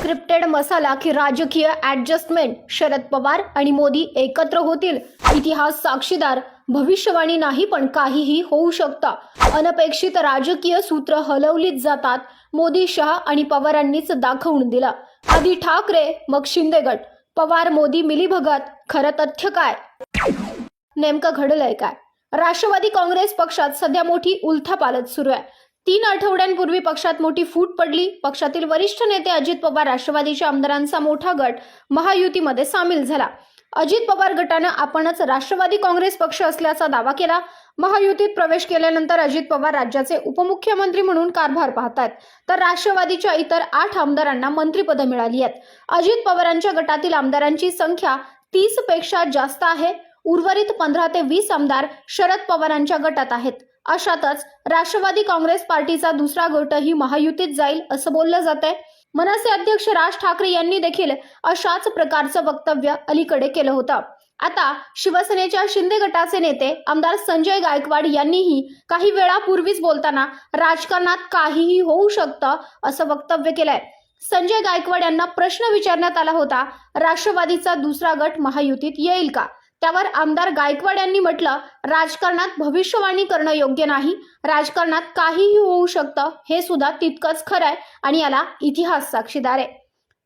Scripted मसाला की राजकीय adjustment, Sharad Pawar आणि मोदी एकत्र होतील, इतिहास साक्षीदार, भविष्यवाणी नाही पण काहीही होऊ शकतं. अनपेक्षित राजकीय सूत्र हलवलीच जातात. मोदी, शहा आणि पवारांनीच दाखवून दिलं. आधी ठाकरे, मग शिंदे गट, पवार मोदी मिलीभगत. खरं तथ्य काय? नेमकं घडलंय काय? राष्ट्रवादी काँग्रेस पक्षात सध्या मोठी उलथापालथ सुरू आहे. 3 आठवड्यांपूर्वी पक्षात मोठी फूट पडली. पक्षातील वरिष्ठ नेते अजित पवार राष्ट्रवादीच्या आमदारांचा मोठा गट महायुतीमध्ये सामील झाला. अजित पवार गटानं आपणच राष्ट्रवादी काँग्रेस पक्ष असल्याचा दावा केला. महायुतीत प्रवेश केल्यानंतर अजित पवार राज्याचे उपमुख्यमंत्री म्हणून कारभार पाहतात, तर राष्ट्रवादीच्या इतर 8 आमदारांना मंत्रिपदं मिळाली आहेत. अजित पवारांच्या गटातील आमदारांची संख्या 30 पेक्षा जास्त आहे. उर्वरित 15 ते 20 आमदार शरद पवारांच्या गटात आहेत. अशातच राष्ट्रवादी काँग्रेस पार्टीचा दुसरा गटही महायुतीत जाईल असं बोललं जातंय. मनसे अध्यक्ष राज ठाकरे यांनी देखील अशाच प्रकारचं वक्तव्य अलीकडे केलं होतं. आता शिवसेनेच्या शिंदे गटाचे नेते आमदार संजय गायकवाड यांनीही काही वेळापूर्वीच बोलताना राजकारणात काहीही होऊ शकतं असं वक्तव्य केलंय. संजय गायकवाड यांना प्रश्न विचारण्यात आला होता, राष्ट्रवादीचा दुसरा गट महायुतीत येईल का? त्यावर आमदार गायकवाड यांनी म्हटलं, राजकारणात भविष्यवाणी करणं योग्य नाही. राजकारणात काहीही होऊ शकतं हे सुद्धा तितकंच खरं आहे आणि याला इतिहास साक्षीदार आहे.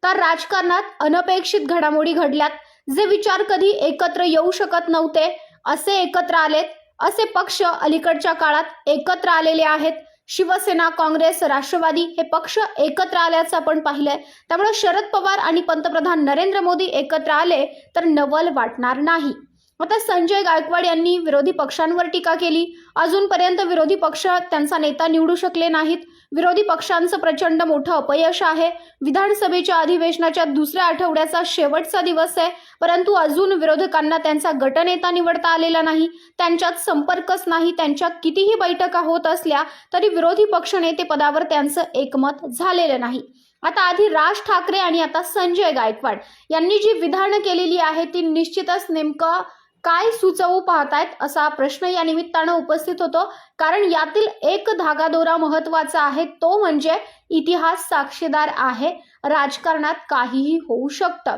तर राजकारणात अनपेक्षित घडामोडी घडल्यात. जे विचार कधी एकत्र येऊ शकत नव्हते असे एकत्र आलेत. असे पक्ष अलीकडच्या काळात एकत्र आलेले आहेत. शिवसेना, काँग्रेस, राष्ट्रवादी हे पक्ष एकत्र आल्याचं आपण पाहिलंय. त्यामुळे शरद पवार आणि पंतप्रधान नरेंद्र मोदी एकत्र आले तर नवल वाटणार नाही. आता संजय गायकवाड यांनी विरोधी पक्षांवर टीका केली. अजूनपर्यंत विरोधी पक्ष त्यांचा नेता निवडू शकले नाहीत. विरोधी पक्षांचं प्रचंड मोठं अपयश आहे. विधानसभेच्या अधिवेशनाच्या दुसऱ्या आठवड्याचा शेवटचा दिवस आहे, परंतु अजून विरोधकांना त्यांचा गटनेता निवडता आलेला नाही. त्यांच्यात संपर्कच नाही. त्यांच्या कितीही बैठका होत असल्या तरी विरोधी पक्षनेते पदावर त्यांचं एकमत झालेलं नाही. आता आधी राज ठाकरे आणि आता संजय गायकवाड यांनी जी विधानं केलेली आहे ती निश्चितच नेमकं काय सुचवू पाहतायत असा प्रश्न या निमित्तानं उपस्थित होतो. कारण यातील एक धागादोरा महत्वाचा आहे, तो म्हणजे इतिहास साक्षीदार आहे. राजकारणात काहीही होऊ शकतं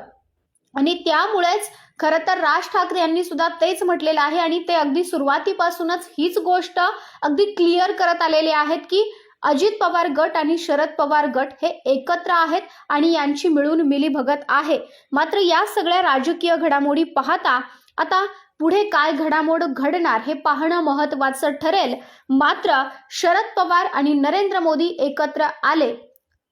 आणि त्यामुळेच खरं तर राज ठाकरे यांनी सुद्धा तेच म्हटलेलं आहे आणि ते अगदी सुरुवातीपासूनच हीच गोष्ट अगदी क्लिअर करत आलेले आहेत की अजित पवार गट आणि शरद पवार गट हे एकत्र आहेत आणि यांची मिळून मिलीभगत आहे. मात्र या सगळ्या राजकीय घडामोडी पाहता आता पुढे काय घडामोड घडणार हे पाहणं महत्त्वाचं ठरेल. मात्र शरद पवार आणि नरेंद्र मोदी एकत्र आले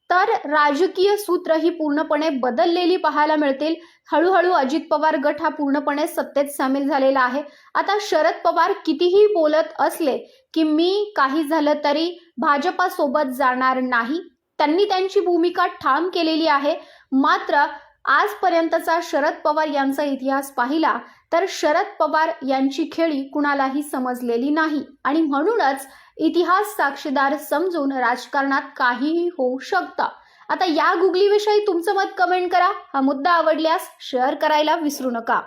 तर राजकीय सूत्र ही पूर्णपणे बदललेली पाहायला मिळतील. हळूहळू अजित पवार गट हा पूर्णपणे सत्तेत सामील झालेला आहे. आता शरद पवार कितीही बोलत असले की मी काही झालं तरी भाजपासोबत जाणार नाही, त्यांनी त्यांची भूमिका ठाम केलेली आहे. मात्र आजपर्यंतचा शरद पवार यांचा इतिहास पाहिला तर शरद पवार यांची खेळी कुणालाही समजलेली नाही आणि म्हणूनच इतिहास साक्षीदार समजून राजकारणात काहीही होऊ शकतं. आता या गुगलीविषयी तुमचं मत कमेंट करा. हा मुद्दा आवडल्यास शेअर करायला विसरू नका.